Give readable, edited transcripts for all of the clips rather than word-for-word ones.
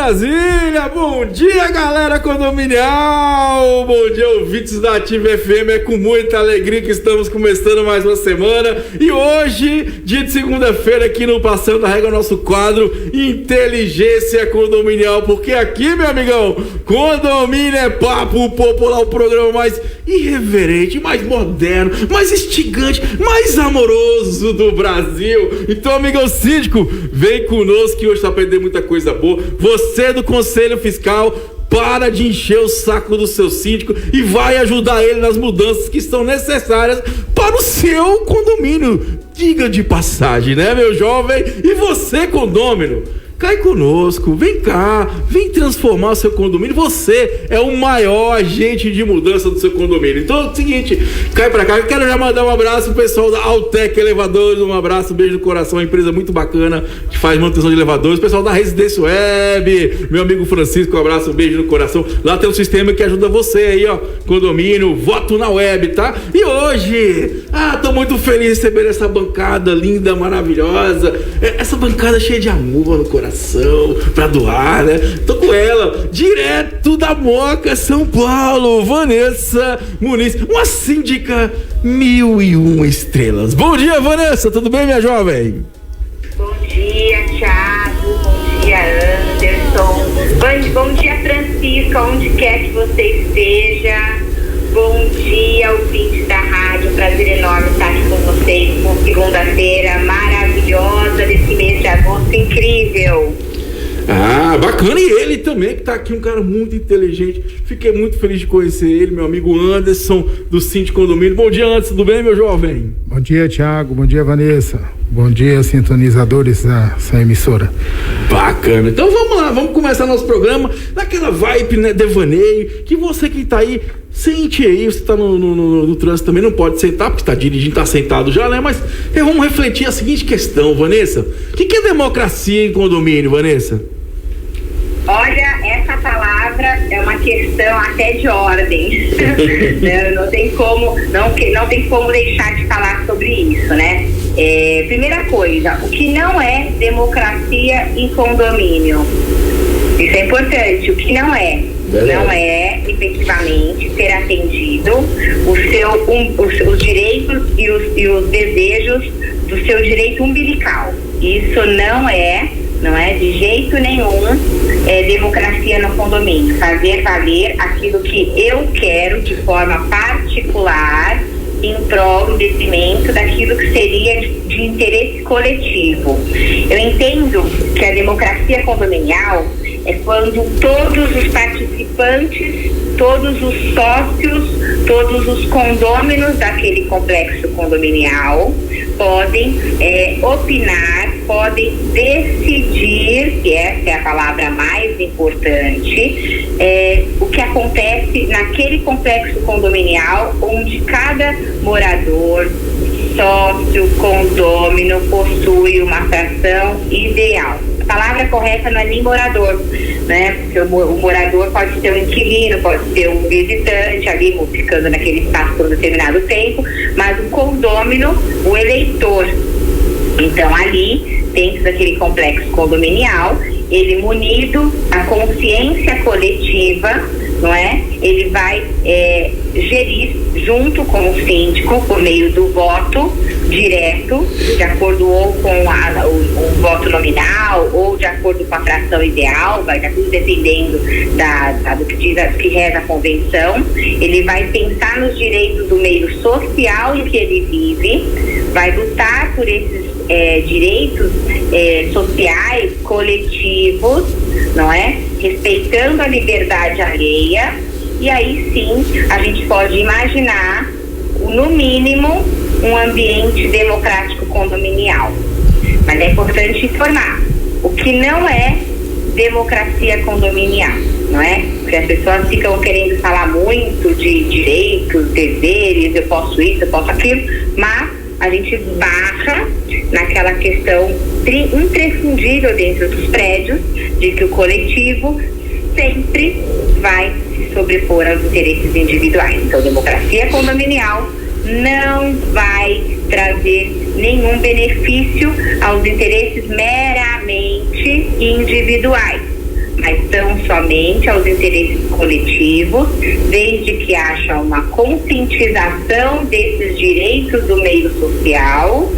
Brasília! Bom dia, galera condominial! Bom dia, ouvintes da Ativa FM. É com muita alegria que estamos começando mais uma semana. E hoje, dia de segunda-feira, aqui no Passando a Régua, nosso quadro Inteligência Condominial. Porque aqui, meu amigão, condomínio é papo popular, o programa mais irreverente, mais moderno, mais instigante, mais amoroso do Brasil. Então, amigão síndico, vem conosco que hoje tá aprendendo muita coisa boa. Você do Conselho Fiscal, para de encher o saco do seu síndico e vai ajudar ele nas mudanças que estão necessárias para o seu condomínio. Diga de passagem, né, meu jovem? E você, condômino, cai conosco, vem cá, vem transformar o seu condomínio. Você é o maior agente de mudança do seu condomínio. Então é o seguinte, cai pra cá. Eu quero já mandar um abraço pro pessoal da Altec Elevadores, um abraço, um beijo no coração, uma empresa muito bacana que faz manutenção de elevadores. Pessoal da Residência Web, meu amigo Francisco, um abraço, um beijo no coração. Lá tem um sistema que ajuda você aí, ó, condomínio, voto na web, tá? E hoje, tô muito feliz de receber essa bancada linda, maravilhosa, essa bancada cheia de amor no coração pra doar, né? Tô com ela, direto da Moca, São Paulo, Vanessa Muniz, uma síndica 1001 estrelas. Bom dia, Vanessa, tudo bem, minha jovem? Bom dia, Thiago, bom dia, Anderson, bom dia, Francisca, onde quer que você esteja. Bom dia, ouvintes da rádio, prazer enorme estar aqui com vocês uma segunda-feira maravilhosa desse mês de agosto incrível. Bacana, e ele também que tá aqui, um cara muito inteligente. Fiquei muito feliz de conhecer ele, meu amigo Anderson, do Síndico Condomínio. Bom dia, Anderson, tudo bem, meu jovem? Bom dia, Thiago, bom dia, Vanessa. Bom dia, sintonizadores dessa emissora. Bacana, então vamos lá, vamos começar nosso programa naquela vibe, né, devaneio, que você que tá aí, sente aí, você tá no trânsito também, não pode sentar, porque tá dirigindo, tá sentado já, né, mas vamos refletir a seguinte questão, Vanessa. O que é democracia em condomínio, Vanessa? Olha, essa palavra é uma questão até de ordem. não tem como deixar de falar sobre isso, né? Primeira coisa, o que não é democracia em condomínio? Isso é importante. O que não é? Não é efetivamente ser atendido os direitos e os desejos do seu direito umbilical. Isso não é de jeito nenhum democracia no condomínio. Fazer valer aquilo que eu quero de forma particular em prol, em detrimento daquilo que seria de interesse coletivo. Eu entendo que a democracia condominial é quando todos os participantes, todos os sócios, todos os condôminos daquele complexo condominial podem opinar, podem decidir, que essa é a palavra mais importante, o que acontece naquele complexo condominial onde cada morador, sócio, condômino possui uma fração ideal. A palavra correta não é nem morador, né? Porque o morador pode ser um inquilino, pode ser um visitante ali, ficando naquele espaço por um determinado tempo, mas o condômino, o eleitor. Então, ali, dentro daquele complexo condominial, ele munido a consciência coletiva, não é? Ele vai gerir junto com o síndico por meio do voto direto, de acordo ou com o voto nominal ou de acordo com a fração ideal, vai estar tudo dependendo do que diz, que reza a convenção. Ele vai pensar nos direitos do meio social em que ele vive, vai lutar por esses direitos sociais coletivos, não é? Respeitando a liberdade alheia, e aí sim a gente pode imaginar, no mínimo, um ambiente democrático condominial. Mas é importante informar o que não é democracia condominial, não é? Porque as pessoas ficam querendo falar muito de direitos, deveres, eu posso isso, eu posso aquilo, mas a gente barra naquela questão imprescindível dentro dos prédios de que o coletivo sempre vai se sobrepor aos interesses individuais. Então, democracia condominial não vai trazer nenhum benefício aos interesses meramente individuais, mas tão somente aos interesses coletivos, desde que haja uma conscientização desses direitos do meio social,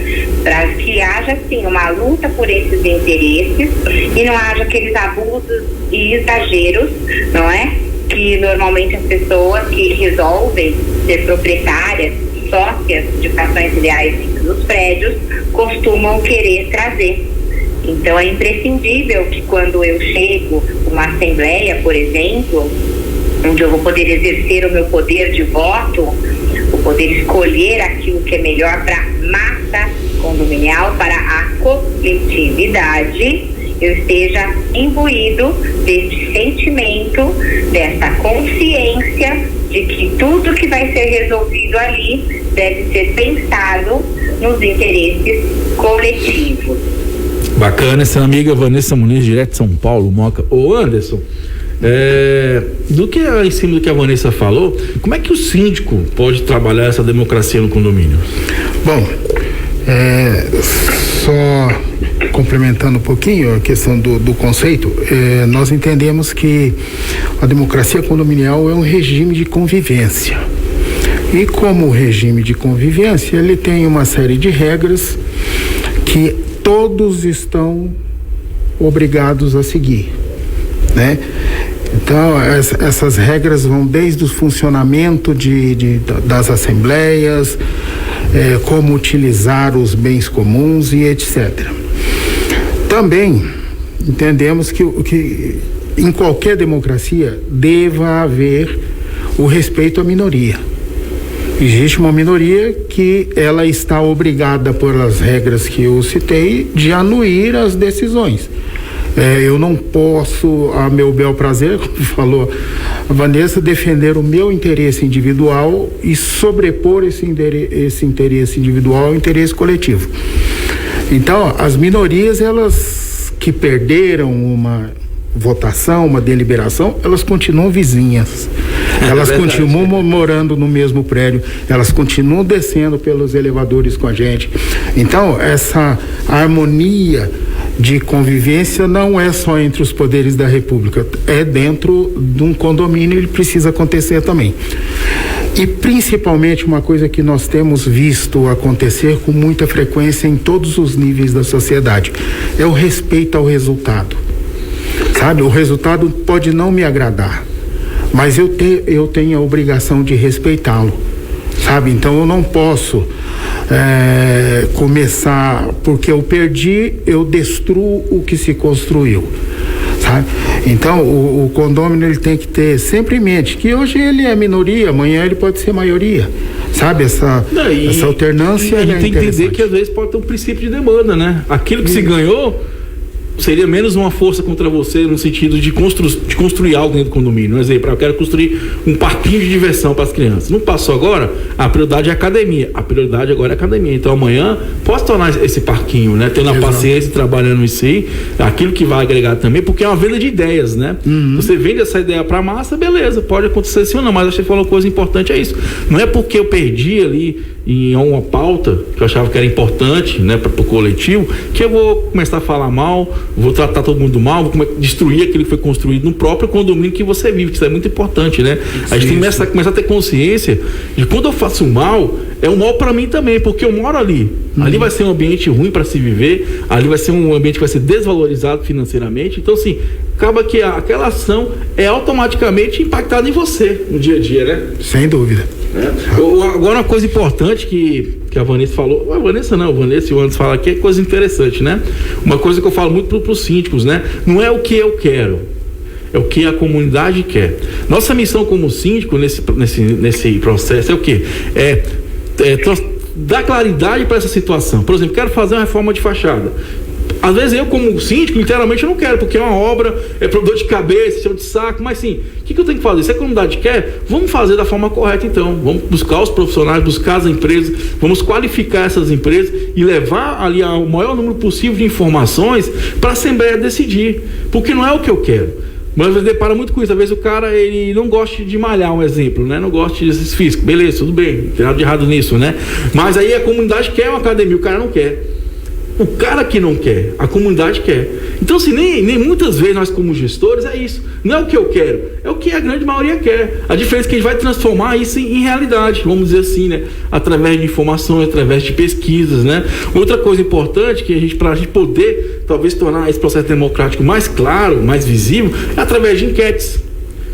para que haja, sim, uma luta por esses interesses e não haja aqueles abusos e exageros, não é? Que normalmente as pessoas que resolvem ser proprietárias, sócias de frações ideais dos prédios, costumam querer trazer. Então é imprescindível que quando eu chego numa assembleia, por exemplo, onde eu vou poder exercer o meu poder de voto, vou poder escolher aquilo que é melhor para a massa condominial, para a coletividade, eu esteja imbuído desse sentimento, dessa consciência de que tudo que vai ser resolvido ali deve ser pensado nos interesses coletivos. Bacana, essa amiga Vanessa Muniz, direto de São Paulo, Moca. Ô Anderson, em cima do que a Vanessa falou, como é que o síndico pode trabalhar essa democracia no condomínio? Bom, só complementando um pouquinho a questão do conceito, nós entendemos que a democracia condominial é um regime de convivência. E como regime de convivência, ele tem uma série de regras que todos estão obrigados a seguir, né? Então, essas regras vão desde o funcionamento das assembleias, como utilizar os bens comuns e etc. Também entendemos que em qualquer democracia deva haver o respeito à minoria. Existe uma minoria que ela está obrigada, pelas regras que eu citei, de anuir as decisões. Eu não posso, a meu bel prazer, como falou a Vanessa, defender o meu interesse individual e sobrepor esse interesse individual ao interesse coletivo. Então, as minorias, elas que perderam uma votação, uma deliberação, elas continuam vizinhas. Elas continuam morando no mesmo prédio, elas continuam descendo pelos elevadores com a gente. Então, essa harmonia de convivência não é só entre os poderes da República, é dentro de um condomínio, ele precisa acontecer também. E principalmente uma coisa que nós temos visto acontecer com muita frequência em todos os níveis da sociedade, é o respeito ao resultado. Sabe, o resultado pode não me agradar, mas eu tenho a obrigação de respeitá-lo, sabe? Então eu não posso começar, porque eu perdi, eu destruo o que se construiu, sabe? Então o condômino, ele tem que ter sempre em mente que hoje ele é minoria, amanhã ele pode ser maioria, sabe? Essa alternância. A gente tem que entender que às vezes pode ter um princípio de demanda, né? Aquilo que se ganhou seria menos uma força contra você no sentido de construir algo dentro do condomínio. Um exemplo, eu quero construir um parquinho de diversão para as crianças. Não passou agora, a prioridade é a academia. A prioridade agora é a academia. Então amanhã posso tornar esse parquinho, né? Tendo a paciência, trabalhando em si, aquilo que vai agregar também, porque é uma venda de ideias, né? Você vende essa ideia para a massa, beleza, pode acontecer sim ou não, mas acho que você falou uma coisa importante, é isso. Não é porque eu perdi ali em uma pauta que eu achava que era importante, né, para o coletivo, que eu vou começar a falar mal, vou tratar todo mundo mal, vou destruir aquilo que foi construído no próprio condomínio que você vive, que isso é muito importante, né? A gente tem que começar a ter consciência de quando eu faço mal, é um mal para mim também, porque eu moro ali. Ali vai ser um ambiente ruim para se viver, ali vai ser um ambiente que vai ser desvalorizado financeiramente. Então, assim, acaba que aquela ação é automaticamente impactada em você no dia a dia, né? Sem dúvida. Agora, uma coisa importante que a Vanessa falou, a Vanessa e o Anderson falam aqui, é coisa interessante, né? Uma coisa que eu falo muito para os síndicos, né? Não é o que eu quero, é o que a comunidade quer. Nossa missão como síndico nesse processo é o quê? Dar claridade para essa situação. Por exemplo, quero fazer uma reforma de fachada. Às vezes eu, como síndico, literalmente eu não quero, porque é uma obra, é para dor de cabeça, chão de saco, mas sim, o que eu tenho que fazer? Se a comunidade quer, vamos fazer da forma correta então, vamos buscar os profissionais, buscar as empresas, vamos qualificar essas empresas e levar ali o maior número possível de informações para a Assembleia decidir, porque não é o que eu quero. Mas você depara muito com isso. Às vezes o cara, ele não gosta de malhar, um exemplo, né? Não gosta de físico. Beleza, tudo bem, não tem nada de errado nisso, né? Mas aí a comunidade quer uma academia, o cara não quer. O cara que não quer, a comunidade quer. Então, assim, nem muitas vezes nós como gestores é isso. Não é o que eu quero, é o que a grande maioria quer. A diferença é que a gente vai transformar isso em realidade, vamos dizer assim, né? Através de informações, através de pesquisas, né? Outra coisa importante que para a gente poder, talvez, tornar esse processo democrático mais claro, mais visível, é através de enquetes.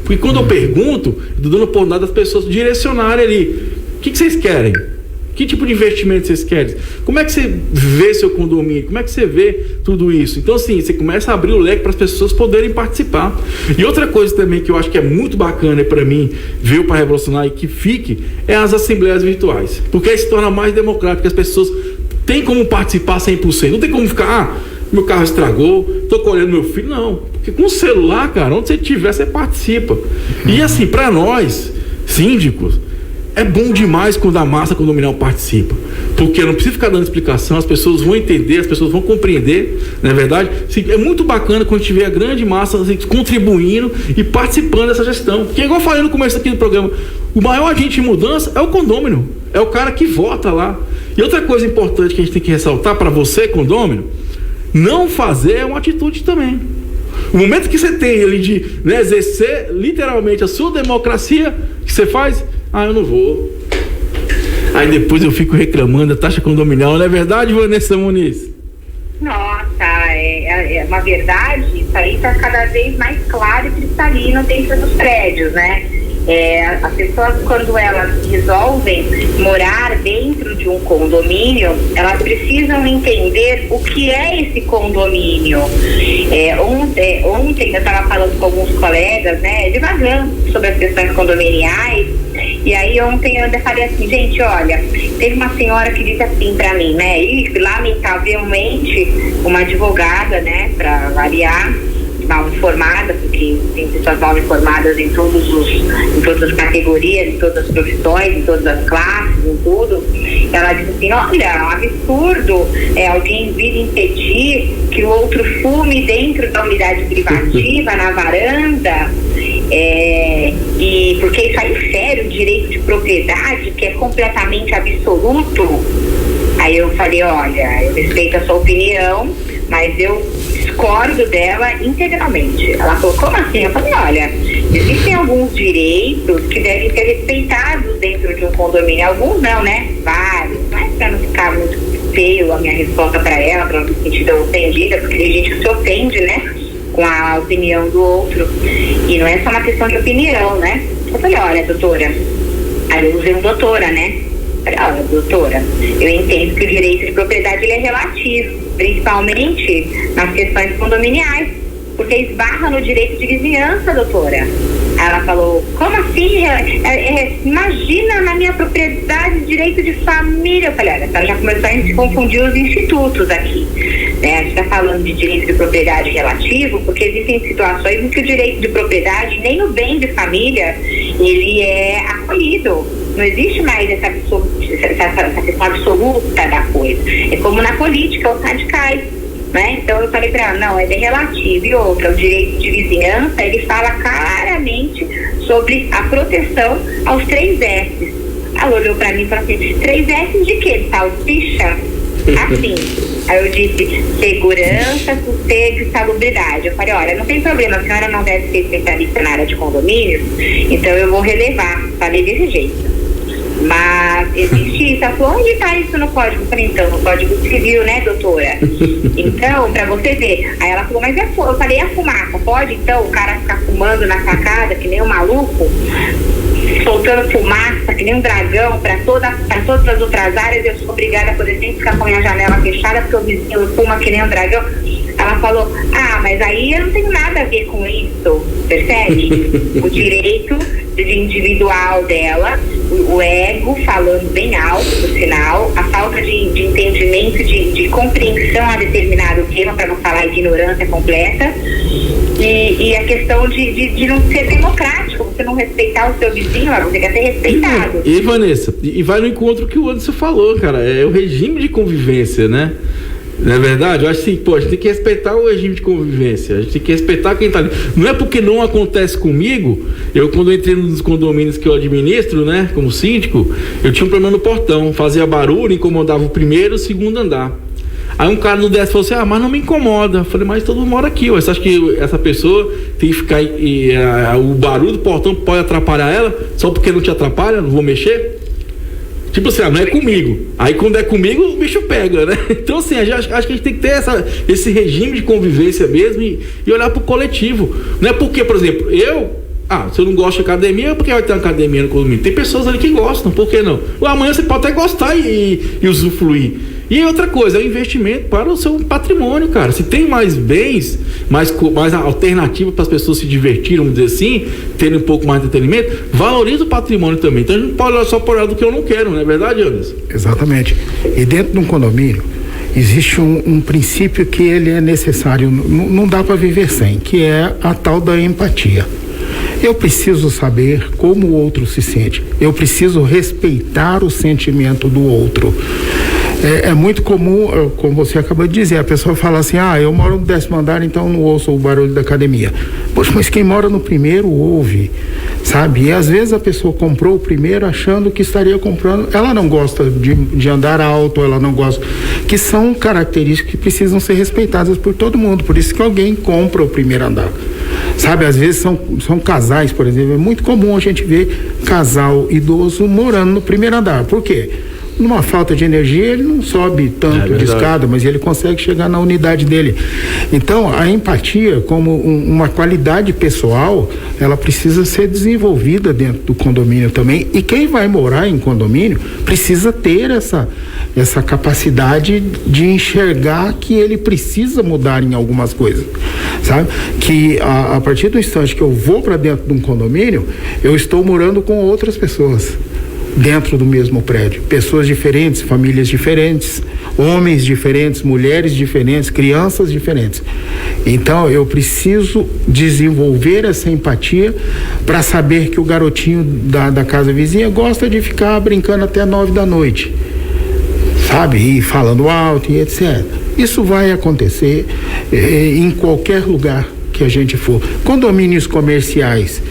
Porque quando eu pergunto, eu estou dando a oportunidade das pessoas direcionarem ali. O que vocês querem? Que tipo de investimento vocês querem? Como é que você vê seu condomínio? Como é que você vê tudo isso? Então, assim, você começa a abrir o leque para as pessoas poderem participar. E outra coisa também que eu acho que é muito bacana para mim, ver o Para Revolucionar e que fique, é as assembleias virtuais. Porque aí se torna mais democrático, as pessoas têm como participar 100%. Não tem como ficar, meu carro estragou, estou colhendo meu filho. Não, porque com o celular, cara, onde você estiver, você participa. E assim, para nós, síndicos, é bom demais quando a massa condominial participa, porque eu não preciso ficar dando explicação, as pessoas vão entender, as pessoas vão compreender, não é verdade? É muito bacana quando a gente vê a grande massa assim, contribuindo e participando dessa gestão, porque igual eu falei no começo aqui do programa, o maior agente de mudança é o condômino, é o cara que vota lá. E outra coisa importante que a gente tem que ressaltar para você, condômino, não fazer é uma atitude também. O momento que você tem ali de, né, exercer literalmente a sua democracia, que você faz, eu não vou. Aí depois eu fico reclamando da taxa condominial, não é verdade, Vanessa Muniz? Nossa, é uma verdade, isso aí está cada vez mais claro e cristalino dentro dos prédios, né? As pessoas, quando elas resolvem morar dentro de um condomínio, elas precisam entender o que é esse condomínio. Ontem eu estava falando com alguns colegas, né, divagando sobre as questões condominiais, e aí ontem eu ainda falei assim, gente, olha, teve uma senhora que disse assim para mim, né, e lamentavelmente uma advogada, né, para variar, mal informada, porque tem pessoas mal informadas em todas as categorias, em todas as profissões, em todas as classes, em tudo. Ela disse assim, olha, é um absurdo alguém vir impedir que o outro fume dentro da unidade privativa, na varanda, e porque isso aí fere o direito de propriedade, que é completamente absoluto. Aí eu falei, olha, eu respeito a sua opinião, mas eu discordo dela integralmente. Ela falou, como assim? Eu falei, olha, existem alguns direitos que devem ser respeitados dentro de um condomínio. Alguns não, né? Vários. Mas para não ficar muito feio a minha resposta para ela, para não se sentir ofendida, porque tem gente que se ofende, né, com a opinião do outro. E não é só uma questão de opinião, né? Eu falei, olha, doutora, aí eu usei um doutora, né? Olha, doutora, eu entendo que o direito de propriedade ele é relativo, principalmente nas questões condominiais, porque esbarra no direito de vizinhança, doutora. Ela falou, como assim? Imagina na minha propriedade direito de família. Eu falei, olha, ela já começou a se confundir os institutos aqui, né? A gente está falando de direito de propriedade relativo, porque existem situações em que o direito de propriedade, nem o bem de família, ele é acolhido. Não existe mais essa questão absoluta da coisa. É como na política, os radicais, né? Então eu falei para ela, não, é bem relativo. E outra, o direito de vizinhança, ele fala claramente sobre a proteção aos 3 S's. Ela olhou para mim e falou assim, 3 S's de quê? Salsicha? Assim. Aí eu disse, segurança, sossego e salubridade. Eu falei, olha, não tem problema, a senhora não deve ser especialista na área de condomínios, então eu vou relevar. Falei desse jeito. Mas existe isso. Ela falou, onde está isso no código? Eu falei, então, no Código Civil, né, doutora? Então, pra você ver. Aí ela falou, mas eu falei, a fumaça, pode então o cara ficar fumando na sacada, que nem um maluco, soltando fumaça, que nem um dragão, para todas as outras áreas, eu sou obrigada, por exemplo, ficar com a minha janela fechada, porque o vizinho fuma que nem um dragão. Ela falou, mas aí eu não tenho nada a ver com isso, percebe? O direito individual dela, o ego falando bem alto, por sinal, a falta de entendimento, de compreensão a determinado tema, para não falar ignorância completa, e a questão de não ser democrático, você não respeitar o seu vizinho, você quer ser respeitado. E Vanessa, e vai no encontro que o Anderson falou, cara, é o regime de convivência, né? Não é verdade? Eu acho assim, a gente tem que respeitar o regime de convivência, a gente tem que respeitar quem tá ali. Não é porque não acontece comigo. Quando eu entrei nos condomínios que eu administro, né, como síndico, eu tinha um problema no portão, fazia barulho, incomodava o primeiro e o segundo andar. Aí um cara no DS falou assim, mas não me incomoda. Eu falei, mas todo mundo mora aqui, ué. Você acha que essa pessoa tem que ficar o barulho do portão pode atrapalhar ela? Só porque não te atrapalha, não vou mexer? Tipo assim, não é comigo. Aí quando é comigo, o bicho pega, né? Então assim, acho que a gente tem que ter esse regime de convivência mesmo e olhar pro coletivo. Não é porque, por exemplo, se eu não gosto de academia, porque vai ter uma academia no condomínio? Tem pessoas ali que gostam, por que não? Amanhã você pode até gostar e usufruir. E outra coisa, é o investimento para o seu patrimônio, cara. Se tem mais bens, mais alternativas para as pessoas se divertirem, vamos dizer assim, terem um pouco mais de entretenimento, valoriza o patrimônio também. Então a gente não pode olhar só por olhar do que eu não quero, não é verdade, Anderson? Exatamente. E dentro de um condomínio, existe um princípio que ele é necessário, não dá para viver sem, que é a tal da empatia. Eu preciso saber como o outro se sente. Eu preciso respeitar o sentimento do outro. É muito comum, como você acabou de dizer, a pessoa fala assim, eu moro no 10º andar, então não ouço o barulho da academia. Poxa, mas quem mora no primeiro ouve, sabe? E às vezes a pessoa comprou o primeiro achando que estaria comprando, ela não gosta de andar alto, ela não gosta, que são características que precisam ser respeitadas por todo mundo, por isso que alguém compra o primeiro andar. Sabe, às vezes são casais, por exemplo, é muito comum a gente ver casal idoso morando no primeiro andar. Por quê? Numa falta de energia, ele não sobe tanto de escada, mas ele consegue chegar na unidade dele. Então, a empatia, como uma qualidade pessoal, ela precisa ser desenvolvida dentro do condomínio também. E quem vai morar em condomínio precisa ter essa capacidade de enxergar que ele precisa mudar em algumas coisas, sabe? Que a partir do instante que eu vou para dentro de um condomínio, eu estou morando com outras pessoas dentro do mesmo prédio, pessoas diferentes, famílias diferentes, homens diferentes, mulheres diferentes, crianças diferentes. Então eu preciso desenvolver essa empatia para saber que o garotinho da casa vizinha gosta de ficar brincando até 9 da noite, sabe, e falando alto e etc. Isso vai acontecer em qualquer lugar que a gente for. Condomínios comerciais,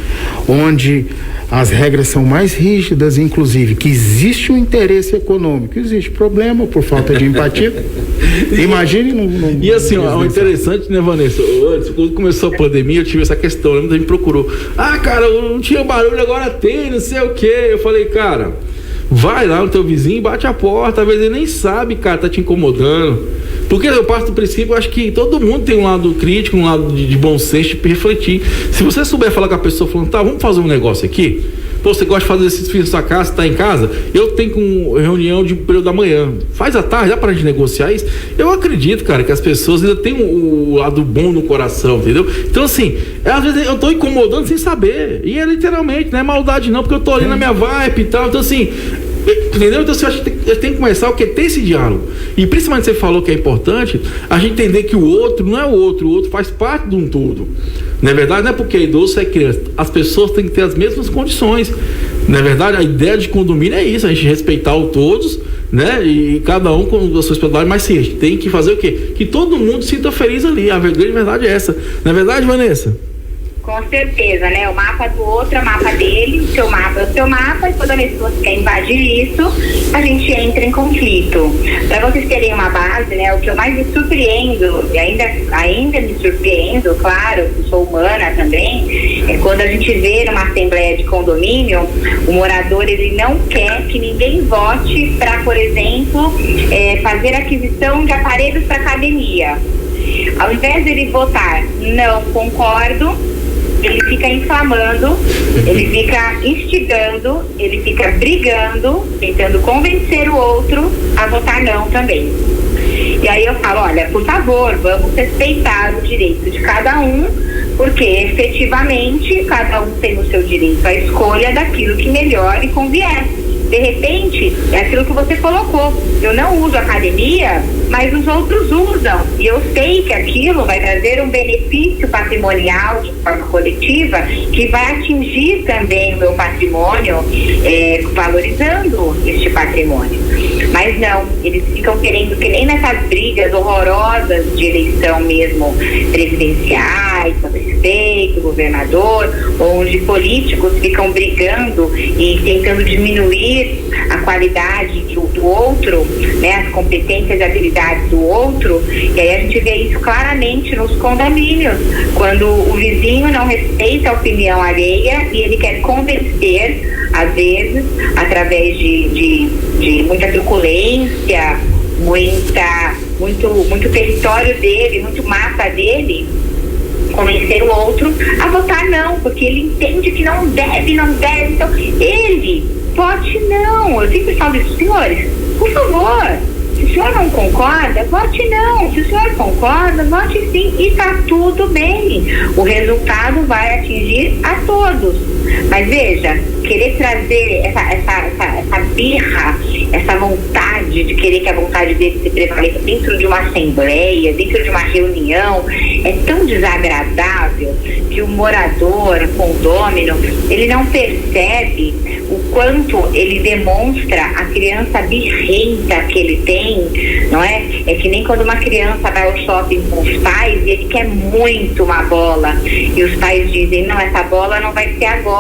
onde as regras são mais rígidas, inclusive, que existe um interesse econômico, existe problema por falta de empatia. Imagine E assim, o interessante, né, Vanessa? Antes, quando começou a pandemia, eu tive essa questão, muita gente me procurou. Cara, não tinha barulho, agora tem, não sei o quê. Eu falei, cara, vai lá no teu vizinho, bate a porta, às vezes ele nem sabe, cara, tá te incomodando. Porque eu parto do princípio, eu acho que todo mundo tem um lado crítico, um lado de bom senso, de refletir. Se você souber falar com a pessoa, falando, vamos fazer um negócio aqui? Pô, você gosta de fazer exercício na sua casa, tá em casa? Eu tenho com reunião de período da manhã. Faz à tarde, dá pra gente negociar isso? Eu acredito, cara, que as pessoas ainda têm o lado bom no coração, entendeu? Então, assim, às vezes eu tô incomodando sem saber. E é literalmente, não é maldade não, porque eu tô ali na minha vibe e tal. Então, assim, entendeu? Então, eu acho que tem que começar ter esse diálogo. E principalmente você falou que é importante a gente entender que o outro não é o outro faz parte de um todo. Não é verdade? Não é porque é idoso, é criança. As pessoas têm que ter as mesmas condições. Não é verdade? A ideia de condomínio é isso, a gente respeitar o todos, né? E cada um com a sua especialidade, mas sim, a gente tem que fazer o quê? Que todo mundo se sinta feliz ali. A grande verdade é essa. Não é verdade, Vanessa? Com certeza, né? O mapa do outro é o mapa dele, o seu mapa é o seu mapa, e toda vez que você quer invadir isso, a gente entra em conflito. Para vocês terem uma base, né? O que eu mais me surpreendo, e ainda me surpreendo, claro, sou humana também, é quando a gente vê numa assembleia de condomínio, o morador, ele não quer que ninguém vote para, por exemplo, fazer aquisição de aparelhos para academia. Ao invés de ele votar não concordo, ele fica inflamando, ele fica instigando, ele fica brigando, tentando convencer o outro a votar não também. E aí eu falo, olha, por favor, vamos respeitar o direito de cada um, porque efetivamente cada um tem o seu direito à escolha daquilo que melhor lhe convier. De repente, é aquilo que você colocou. Eu não uso academia, mas os outros usam. E eu sei que aquilo vai trazer um benefício patrimonial de forma coletiva que vai atingir também o meu patrimônio, valorizando este patrimônio. Mas não, eles ficam querendo, que nem nessas brigas horrorosas de eleição mesmo presidenciais, sobre esses prefeito, governador, onde políticos ficam brigando e tentando diminuir a qualidade do outro, né, as competências e habilidades do outro. E aí a gente vê isso claramente nos condomínios, quando o vizinho não respeita a opinião alheia e ele quer convencer, às vezes, através de muita truculência, muito território dele, muito mapa dele, convencer o outro a votar não, porque ele entende que não deve, então ele vote não. Eu sempre falo isso, senhores, por favor, se o senhor não concorda, vote não. Se o senhor concorda, vote sim. E tá tudo bem. O resultado vai atingir a todos. Mas veja, querer trazer essa birra, essa vontade de querer que a vontade dele se prevaleça dentro de uma assembleia, dentro de uma reunião, é tão desagradável que o morador, o condômino, ele não percebe o quanto ele demonstra a criança birrenta que ele tem, não é? É que nem quando uma criança vai ao shopping com os pais e ele quer muito uma bola e os pais dizem, não, essa bola não vai ser agora.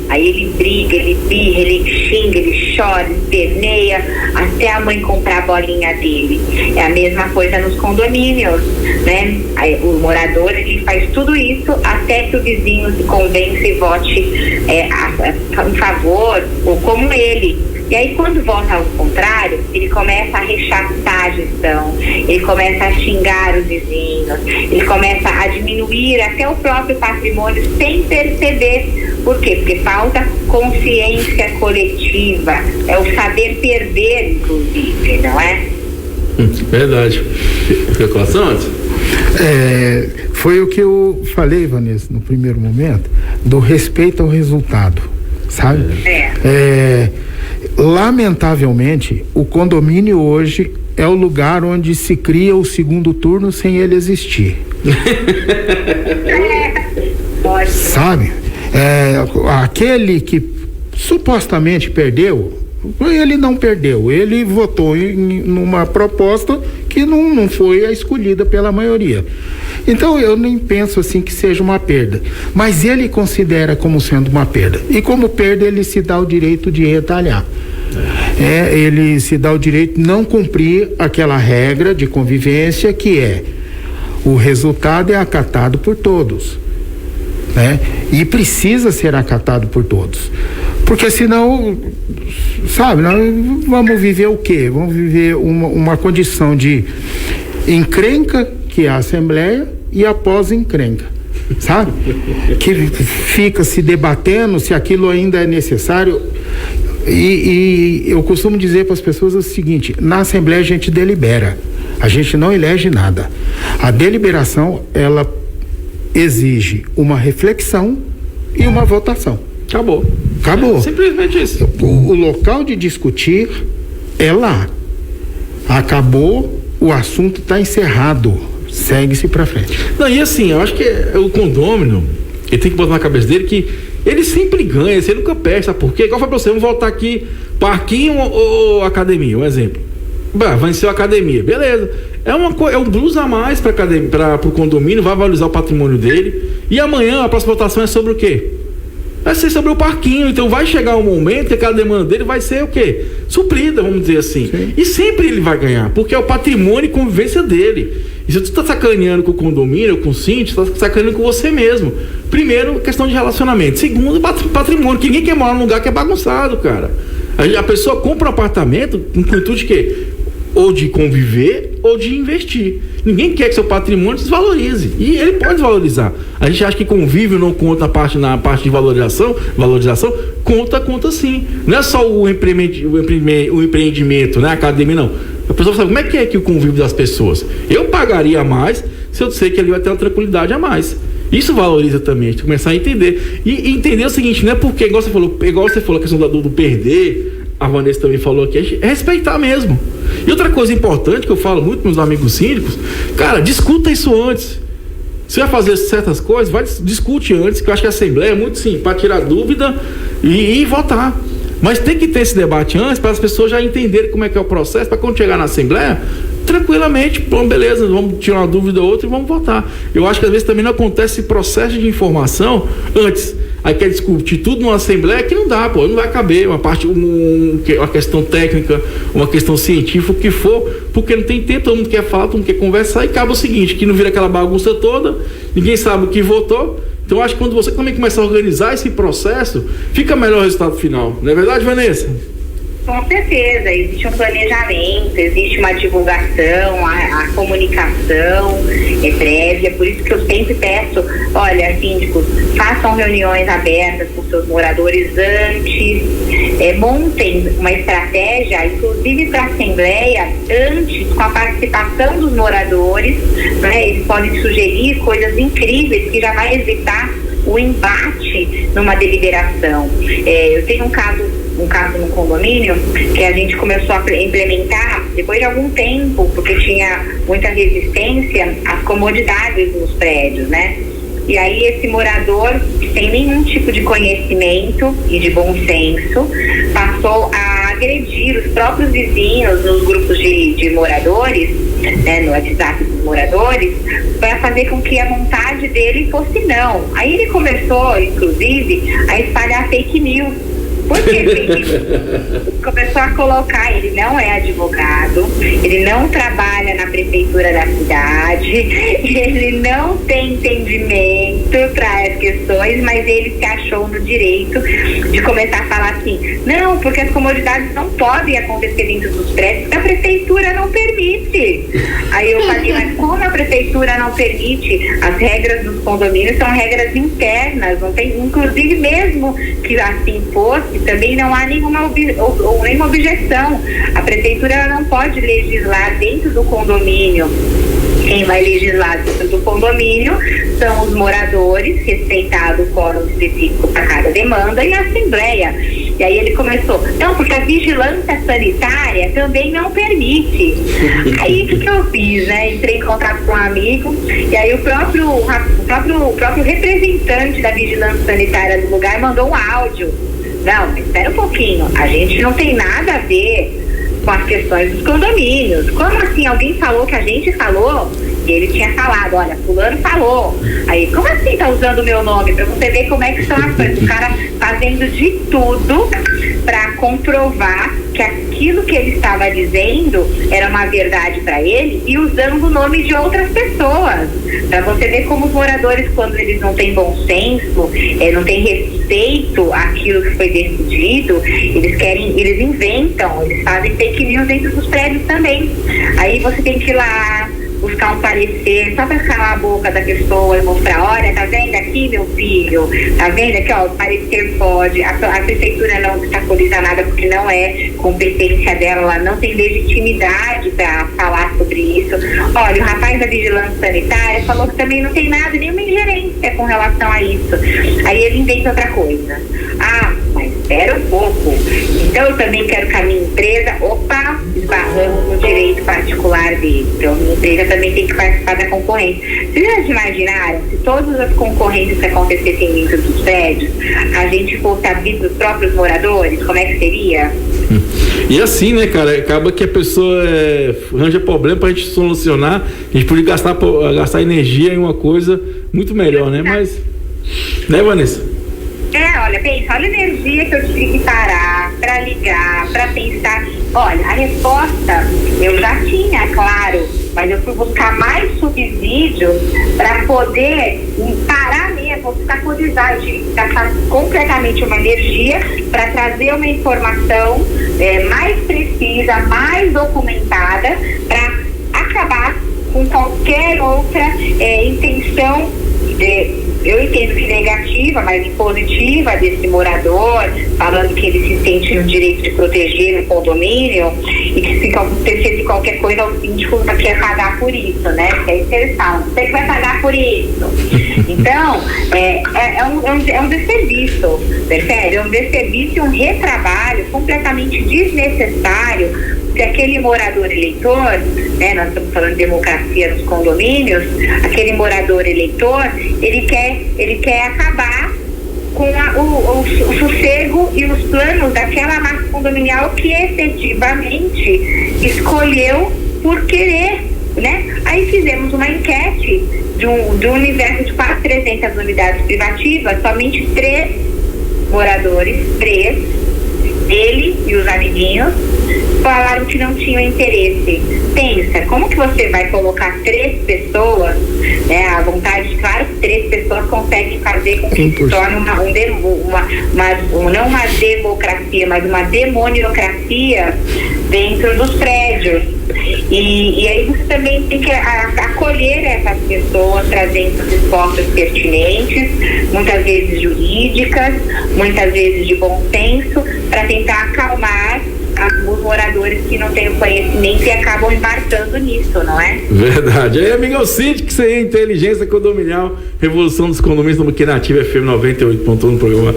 Aí ele briga, ele birra, ele xinga, ele chora, esperneia, até a mãe comprar a bolinha dele. É a mesma coisa nos condomínios, né? Aí, o morador, ele faz tudo isso até que o vizinho se convence e vote em favor ou como ele. E aí, quando vota ao contrário, ele começa a rechaçar a gestão, ele começa a xingar os vizinhos, ele começa a diminuir até o próprio patrimônio sem perceber. Por quê? Porque falta consciência coletiva, é o saber perder, inclusive, não é? Verdade. Especulação antes? Foi o que eu falei, Vanessa, no primeiro momento, do respeito ao resultado, sabe? Lamentavelmente, o condomínio hoje é o lugar onde se cria o segundo turno sem ele existir. Sabe? Aquele que supostamente perdeu, ele não perdeu, ele votou numa proposta que não foi a escolhida pela maioria. Então eu nem penso assim que seja uma perda, mas ele considera como sendo uma perda, e como perda ele se dá o direito de retalhar. Ele se dá o direito de não cumprir aquela regra de convivência que o resultado é acatado por todos, né? E precisa ser acatado por todos, porque senão, sabe, nós vamos viver o quê? Vamos viver uma condição de encrenca, que é a Assembleia, e após encrenca, sabe? Que fica se debatendo se aquilo ainda é necessário. E eu costumo dizer para as pessoas o seguinte: na Assembleia a gente delibera, a gente não elege nada. A deliberação, ela exige uma reflexão e uma votação. Acabou. Simplesmente isso. O local de discutir é lá. Acabou, o assunto está encerrado. Segue-se para frente. Não, e assim, eu acho que o condômino, ele tem que botar na cabeça dele que ele sempre ganha, ele nunca perde, sabe por quê? Igual foi pra você, vamos voltar aqui, parquinho ou academia, um exemplo. Venceu a academia, beleza. É um plus a mais pro condomínio, vai valorizar o patrimônio dele. E amanhã a próxima votação é sobre o quê? Vai ser sobre o parquinho. Então vai chegar um momento que aquela demanda dele vai ser o quê? Suprida, vamos dizer assim. Sim. E sempre ele vai ganhar, porque é o patrimônio e convivência dele. E se você está sacaneando com o condomínio, com o síndico, você está sacaneando com você mesmo. Primeiro, questão de relacionamento. Segundo, patrimônio, que ninguém quer morar num lugar que é bagunçado, cara. A pessoa compra um apartamento com intuito de quê? Ou de conviver ou de investir. Ninguém quer que seu patrimônio desvalorize, e ele pode desvalorizar. A gente acha que convívio não conta na parte de valorização, conta sim. Não é só o empreendimento, né? A academia, não. A pessoa sabe como é que o convívio das pessoas. Eu pagaria mais se eu sei que ali vai ter uma tranquilidade a mais. Isso valoriza também, a gente começar a entender. E entender o seguinte, não é porque, igual você falou a questão do perder, a Vanessa também falou aqui, é respeitar mesmo. E outra coisa importante que eu falo muito com meus amigos síndicos, cara, discuta isso antes. Se vai fazer certas coisas, discute antes, que eu acho que a Assembleia é muito sim, para tirar dúvida e votar. Mas tem que ter esse debate antes, para as pessoas já entenderem como é que é o processo, para quando chegar na Assembleia, tranquilamente, bom, beleza, vamos tirar uma dúvida ou outra e vamos votar. Eu acho que às vezes também não acontece esse processo de informação antes. Aí quer discutir tudo numa assembleia que não dá, não vai caber uma parte, uma questão técnica, uma questão científica, o que for, porque não tem tempo, todo mundo quer falar, todo mundo quer conversar, e acaba o seguinte, que não vira aquela bagunça toda, ninguém sabe o que votou. Então eu acho que quando você também começa a organizar esse processo, fica melhor o resultado final. Não é verdade, Vanessa? Com certeza, existe um planejamento, existe uma divulgação, a comunicação é prévia, por isso que eu sempre peço, olha, síndicos, façam reuniões abertas com seus moradores antes, montem uma estratégia, inclusive para a Assembleia, antes, com a participação dos moradores, né? Eles podem sugerir coisas incríveis que já vai evitar o embate numa deliberação. Eu tenho um caso no condomínio que a gente começou a implementar depois de algum tempo, porque tinha muita resistência às comodidades nos prédios, né? E aí esse morador, sem nenhum tipo de conhecimento e de bom senso, passou a agredir os próprios vizinhos nos grupos de moradores, né, no WhatsApp dos moradores, para fazer com que a vontade dele fosse não. Aí ele começou, inclusive, a espalhar fake news. Por que fake news? Começou a colocar, ele não é advogado, ele não trabalha na prefeitura da cidade, ele não tem entendimento para as questões, mas ele se achou no direito de começar a falar assim, não, porque as comodidades não podem acontecer dentro dos prédios, porque a prefeitura não permite. Aí eu falei, mas como a prefeitura não permite? As regras dos condomínios são regras internas, não tem, inclusive mesmo que assim fosse, também não há nenhuma objeção. A prefeitura ela não pode legislar dentro do condomínio. Quem vai legislar dentro do condomínio são os moradores, respeitado o quórum específico para cada demanda, e a Assembleia. E aí ele começou, não, porque a vigilância sanitária também não permite. Aí o que eu fiz, né? Entrei em contato com um amigo, e aí o próprio representante da vigilância sanitária do lugar mandou um áudio. Não, espera um pouquinho, a gente não tem nada a ver com as questões dos condomínios. Como assim? Alguém falou que a gente falou? E ele tinha falado, olha, fulano falou. Aí, como assim tá usando o meu nome? Pra você ver como é que são as coisas. O cara fazendo de tudo pra comprovar que aquilo que ele estava dizendo era uma verdade para ele e usando o nome de outras pessoas. Para você ver como os moradores, quando eles não têm bom senso, não têm respeito àquilo que foi decidido, eles inventam, eles fazem fake news dentro dos prédios também. Aí você tem que ir lá buscar um parecer, só para calar a boca da pessoa e mostrar, olha, tá vendo aqui, meu filho? Tá vendo aqui, ó, o parecer pode, a prefeitura não obstaculiza nada porque não é competência dela, ela não tem legitimidade para falar sobre isso. Olha, o rapaz da vigilância sanitária falou que também não tem nada, nenhuma ingerência com relação a isso. Aí ele inventa outra coisa. Ah, mas espera um pouco. Então eu também quero que a minha empresa, esbarramos no direito particular dele. Então a minha empresa também tem que participar da concorrência. Vocês já imaginaram se todas as concorrências que acontecessem dentro dos prédios, a gente fosse abrir dos próprios moradores, como é que seria? E assim, né, cara, acaba que a pessoa arranja problema pra gente solucionar, a gente podia gastar energia em uma coisa muito melhor, né? Mas, né, Vanessa? Olha, pensa, olha a energia que eu tive que parar para ligar, para pensar. Olha, a resposta eu já tinha, claro, mas eu fui buscar mais subsídios para poder parar mesmo, obstaculizar. Eu tive que gastar completamente uma energia para trazer uma informação mais precisa, mais documentada, para acabar com qualquer outra intenção eu entendo que negativa, mas positiva desse morador, falando que ele se sente no direito de proteger o condomínio e que se acontecesse qualquer coisa, o síndico quer pagar por isso, né? Que é isso que eles falam, você que vai pagar por isso. Então, é um desserviço, percebe? É um desserviço e um retrabalho completamente desnecessário. Se aquele morador eleitor, né, nós estamos falando de democracia nos condomínios, aquele morador eleitor, ele quer acabar com o sossego e os planos daquela massa condominial que efetivamente escolheu por querer, né? Aí fizemos uma enquete do universo de quase 300 unidades privativas, somente 3 moradores, ele e os amiguinhos, falaram que não tinham interesse. Pensa, como que você vai colocar 3 pessoas, né? A vontade, claro que 3 pessoas conseguem fazer com que se torne não uma democracia, mas uma demoniocracia dentro dos prédios. E aí você também tem que acolher essas pessoas, trazendo respostas pertinentes, muitas vezes jurídicas, muitas vezes de bom senso, para tentar acalmar os moradores que não têm o conhecimento e acabam embarcando nisso, não é? Verdade. Aí, amigo, o síndico, que isso aí é Inteligência Condominial, Revolução dos Condomínios, no que Nativa FM 98.1, no programa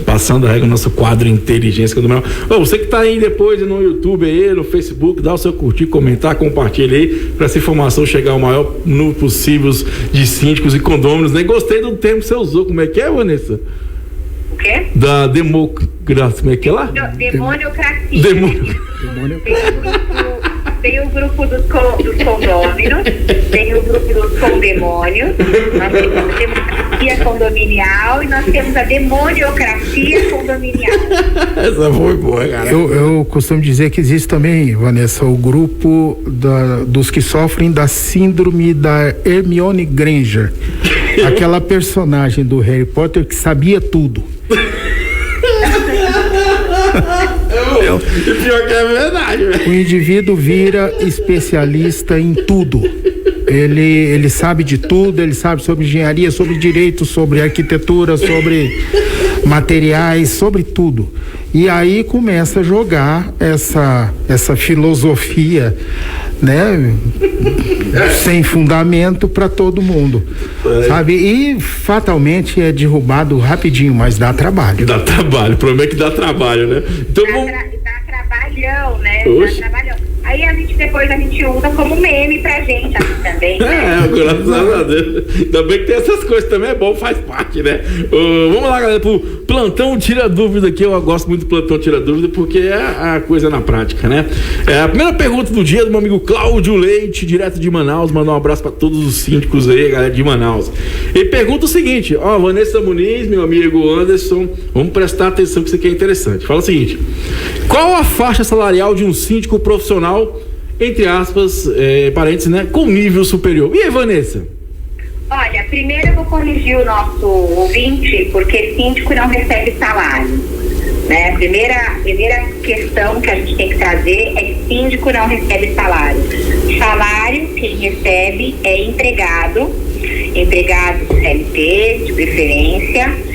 Passando a Regra, nosso quadro Inteligência Condominial. Você que tá aí depois no YouTube aí, no Facebook, dá o seu curtir, comentar, compartilha aí, para essa informação chegar ao maior número possível de síndicos e condôminos, né? Gostei do termo que você usou, como é que é, Vanessa? O quê? Da democracia, como é que é lá? Demoniocracia. Tem o grupo dos condôminos, tem o grupo dos condemônios, nós temos a democracia condominial e nós temos a demoniocracia condominial. Essa foi boa, cara. Eu costumo dizer que existe também, Vanessa, o grupo dos que sofrem da síndrome da Hermione Granger, aquela personagem do Harry Potter que sabia tudo. Pior que é verdade, velho. O indivíduo vira especialista em tudo. Ele sabe de tudo, ele sabe sobre engenharia, sobre direito, sobre arquitetura, sobre materiais, sobre tudo. E aí começa a jogar essa filosofia, né, sem fundamento para todo mundo, sabe? E fatalmente é derrubado rapidinho, mas dá trabalho. Dá trabalho, o problema é que dá trabalho, né? Então dá trabalhão, né? Dá trabalhão. Aí depois a gente usa como meme pra gente aqui também, né? Graças a Deus. Ainda bem que tem essas coisas também, é bom, faz parte, né? Vamos lá, galera, pro plantão tira dúvida aqui. Eu gosto muito do plantão tira dúvida porque é a coisa na prática, né? A primeira pergunta do dia do meu amigo Cláudio Leite, direto de Manaus. Mandar um abraço pra todos os síndicos aí, galera de Manaus. Ele pergunta o seguinte: Vanessa Muniz, meu amigo Anderson, vamos prestar atenção que isso aqui é interessante. Fala o seguinte: qual a faixa salarial de um síndico profissional, entre aspas, parênteses, né, com nível superior? E aí, Vanessa? Olha, primeiro eu vou corrigir o nosso ouvinte, porque síndico não recebe salário, né? Primeira questão que a gente tem que trazer é que síndico não recebe salário. Salário, quem recebe é empregado CLT, de preferência.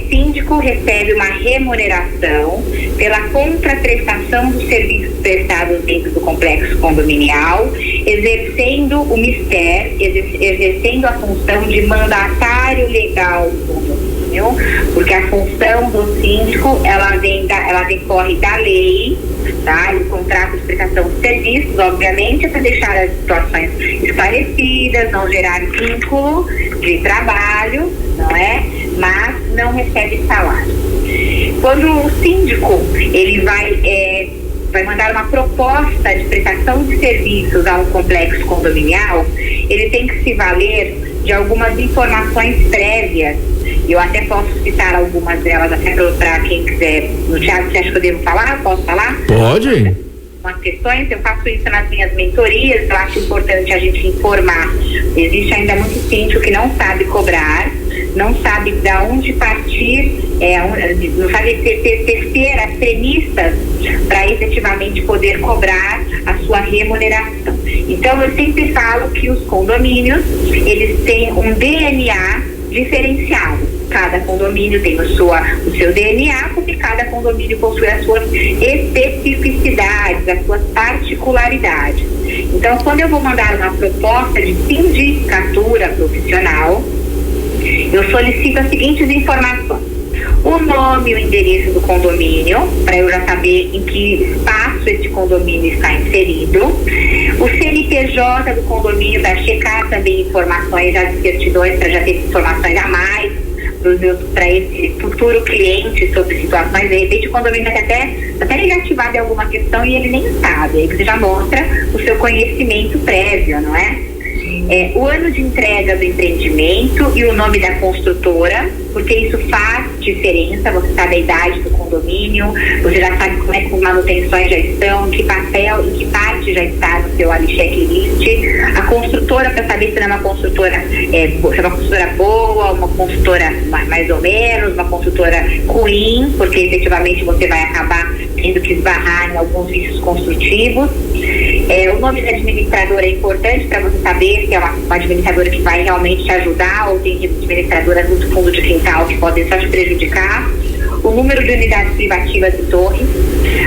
Síndico recebe uma remuneração pela contraprestação dos serviços prestados dentro do complexo condominial, exercendo o mistério, exercendo a função de mandatário legal do condomínio, porque a função do síndico ela decorre da lei, tá? E o contrato de prestação de serviços, obviamente, é para deixar as situações esclarecidas, não gerar vínculo de trabalho, não é? Mas não recebe salário. Quando o síndico ele vai mandar uma proposta de prestação de serviços a um complexo condominial, ele tem que se valer de algumas informações prévias. Eu até posso citar algumas delas até para quem quiser. No Thiago, você acha que eu devo falar? Posso falar? Pode. Umas questões, eu faço isso nas minhas mentorias, eu acho importante a gente informar. Existe ainda muito síndico que não sabe cobrar, não sabe de onde partir, não sabe tecer as premissas para efetivamente poder cobrar a sua remuneração. Então eu sempre falo que os condomínios, eles têm um DNA diferenciado. Cada condomínio tem o seu DNA, porque cada condomínio possui as suas especificidades, as suas particularidades. Então, quando eu vou mandar uma proposta de sindicatura profissional, eu solicito as seguintes informações: o nome e o endereço do condomínio, para eu já saber em que espaço esse condomínio está inserido, o CNPJ do condomínio, para checar também informações, as certidões, para já ter informações a mais para esse futuro cliente sobre situações. De repente o condomínio está até negativado em alguma questão e ele nem sabe. Aí você já mostra o seu conhecimento prévio, não é? O ano de entrega do empreendimento e o nome da construtora, porque isso faz diferença. Você sabe a idade do condomínio, você já sabe como é que as manutenções já estão, em que papel, em que parte já está no seu checklist. A construtora, para saber se é uma construtora, se é uma construtora boa, uma construtora mais ou menos, uma construtora ruim, porque efetivamente você vai acabar tendo que esbarrar em alguns vícios construtivos. O nome da administradora é importante para você saber se é uma administradora que vai realmente te ajudar ou tem administradoras muito fundo de quintal que podem só te prejudicar. O número de unidades privativas e torres,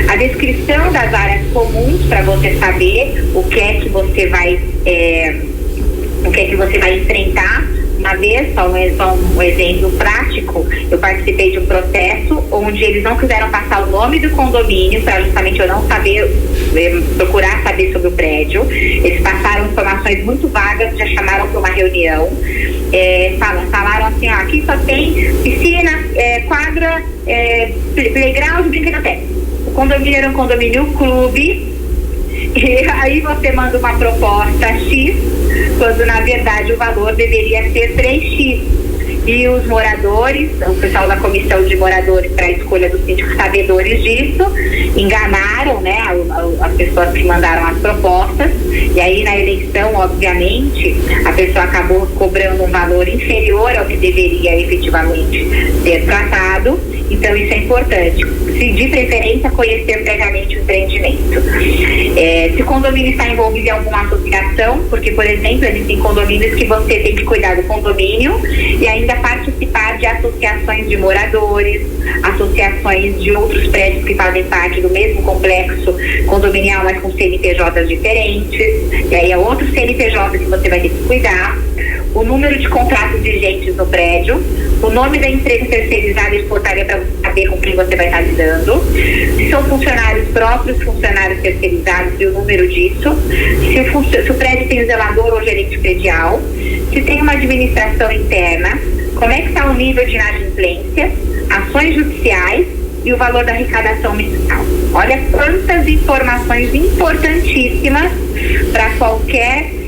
a descrição das áreas comuns para você saber o que é que você vai enfrentar. Uma vez, só um exemplo prático, eu participei de um processo onde eles não quiseram passar o nome do condomínio para justamente eu não saber, procurar saber sobre o prédio. Eles passaram informações muito vagas, já chamaram para uma reunião, falaram assim, aqui só tem piscina, quadra, playground, brinquedoteca. O condomínio era um condomínio clube. E aí você manda uma proposta X, quando na verdade o valor deveria ser 3X. E os moradores, o pessoal da comissão de moradores para a escolha dos síndicos sabedores disso, enganaram, né, as pessoas que mandaram as propostas. E aí na eleição, obviamente, a pessoa acabou cobrando um valor inferior ao que deveria efetivamente ser tratado. Então isso é importante. Se de preferência conhecer previamente o empreendimento. Se o condomínio está envolvido em alguma associação, porque, por exemplo, existem condomínios que você tem que cuidar do condomínio e ainda participar de associações de moradores, associações de outros prédios que fazem parte do mesmo complexo condominial, mas com CNPJs diferentes. E aí é outro CNPJ que você vai ter que cuidar. O número de contratos vigentes no prédio, o nome da empresa terceirizada e portaria para você saber com quem você vai estar lidando, se são funcionários próprios, funcionários terceirizados e o número disso, se o prédio tem zelador ou gerente predial, se tem uma administração interna, como é que está o nível de inadimplência, ações judiciais e o valor da arrecadação mensal. Olha quantas informações importantíssimas para qualquer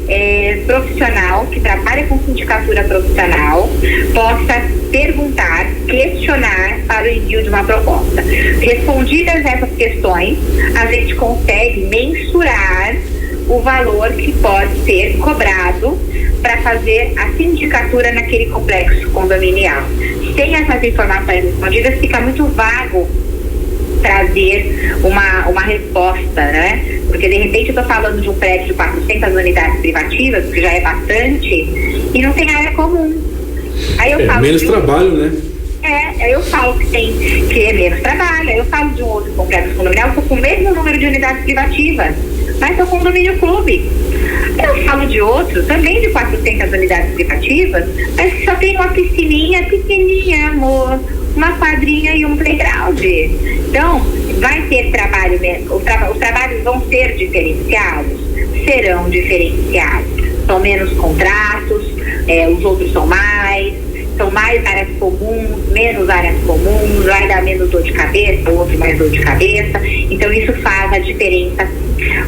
profissional que trabalha com sindicatura profissional possa perguntar, questionar para o envio de uma proposta. Respondidas essas questões, a gente consegue mensurar o valor que pode ser cobrado para fazer a sindicatura naquele complexo condominial. Sem essas informações respondidas, fica muito vago trazer uma resposta, né? Porque de repente eu estou falando de um prédio de 400 unidades privativas, que já é bastante, e não tem área comum. Aí eu falo menos trabalho, né? Aí eu falo que é menos trabalho. Aí eu falo de um outro complexo condominial que com o mesmo número de unidades privativas, mas é o condomínio clube. Eu falo de outro, também de 400 unidades privativas, mas que só tem uma piscininha pequenininha, amor, uma quadrinha e um playground. Então, vai ter trabalho mesmo. Os trabalhos vão ser diferenciados? Serão diferenciados. São menos contratos, os outros são mais áreas comuns, menos áreas comuns, vai dar menos dor de cabeça, o outro mais dor de cabeça. Então, isso faz a diferença.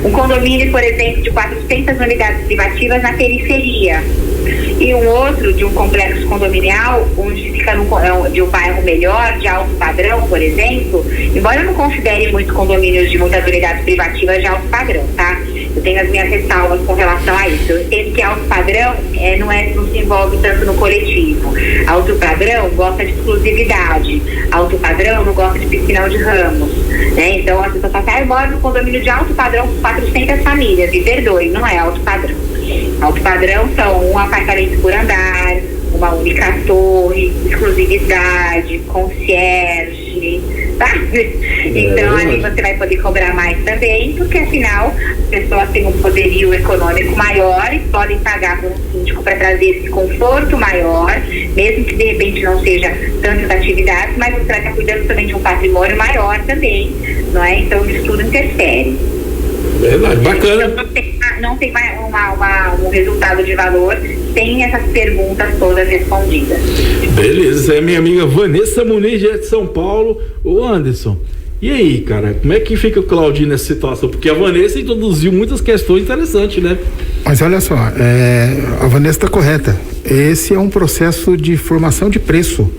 Um condomínio, por exemplo, de 400 unidades privativas na periferia e um outro de um complexo condominial onde fica de um bairro melhor, de alto padrão, por exemplo, embora eu não considere muitos condomínios de muitas unidades privativas de alto padrão, tá? Eu tenho as minhas ressalvas com relação a isso. Eu entendo que alto padrão não se envolve tanto no coletivo. Alto padrão gosta de exclusividade. Alto padrão não gosta de piscinão de ramos, né? Então as pessoas falam, eu moro no condomínio de alto padrão com 400 famílias. Me perdoe, não é alto padrão. Alto padrão são um apartamento por andar, uma única torre, exclusividade, concierge, sabe? Então ali você vai poder cobrar mais também, porque afinal as pessoas têm um poderio econômico maior e podem pagar por um síndico para trazer esse conforto maior, mesmo que de repente não seja tantas atividades, mas você vai estar cuidando também de um patrimônio maior também, não é? Então isso tudo interfere. Verdade, bacana. Então, não tem mais um resultado de valor tem essas perguntas todas respondidas. Beleza, é minha amiga Vanessa Muniz de São Paulo. Ô Anderson, e aí, cara, como é que fica o Claudinho nessa situação? Porque a Vanessa introduziu muitas questões interessantes, né? Mas olha só, a Vanessa está correta. Esse é um processo de formação de preço,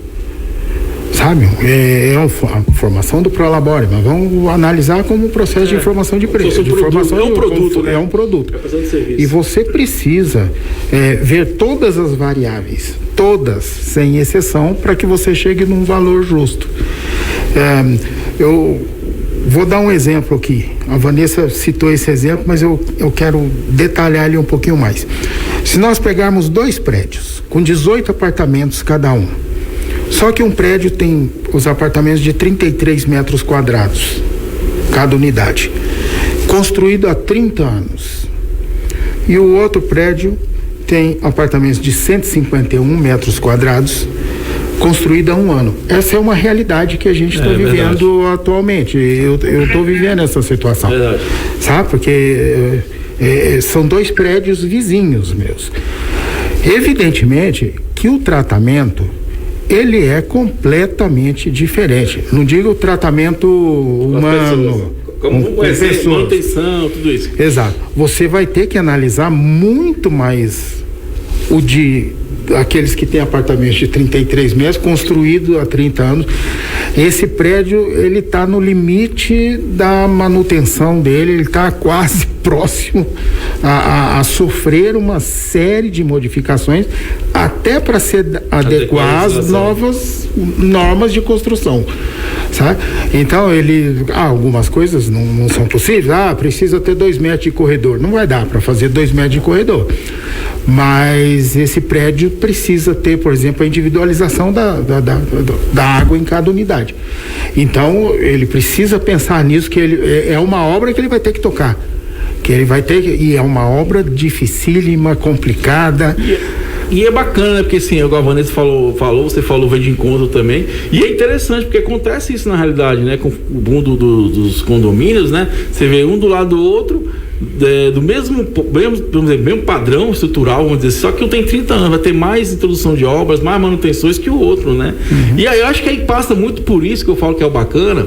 sabe? É uma formação do Prolabore, mas vamos analisar como um processo de formação de preço. É um produto, né? É um produto. E você precisa ver todas as variáveis, todas, sem exceção, para que você chegue num valor justo. Eu vou dar um exemplo aqui. A Vanessa citou esse exemplo, mas eu quero detalhar ele um pouquinho mais. Se nós pegarmos 2 prédios com 18 apartamentos cada um, só que um prédio tem os apartamentos de 33 metros quadrados, cada unidade, construído há 30 anos. E o outro prédio tem apartamentos de 151 metros quadrados, construída há 1 ano. Essa é uma realidade que a gente está vivendo atualmente. Eu estou vivendo essa situação. Verdade. Sabe? Porque são 2 prédios vizinhos meus. Evidentemente que o tratamento ele é completamente diferente. Não digo o tratamento humano, como manutenção, tudo isso. Exato. Você vai ter que analisar muito mais o de aqueles que têm apartamentos de 33 metros, construído há 30 anos. Esse prédio, ele está no limite da manutenção dele, ele está quase próximo a sofrer uma série de modificações, até para se adequar às novas normas de construção, sabe? Então, algumas coisas não são possíveis. Precisa ter 2 metros de corredor. Não vai dar para fazer 2 metros de corredor. Mas esse prédio precisa ter, por exemplo, a individualização da água em cada unidade. Então, ele precisa pensar nisso, que é uma obra que ele vai ter que tocar. E é uma obra dificílima, complicada. E é bacana, porque assim, a Vanessa você falou, veio de encontro também, e é interessante, porque acontece isso na realidade, né, com o boom dos condomínios, né, você vê um do lado do outro, do mesmo padrão estrutural, vamos dizer, só que um tem 30 anos, vai ter mais introdução de obras, mais manutenções que o outro, né? Uhum. E aí eu acho que aí passa muito por isso que eu falo que é o bacana,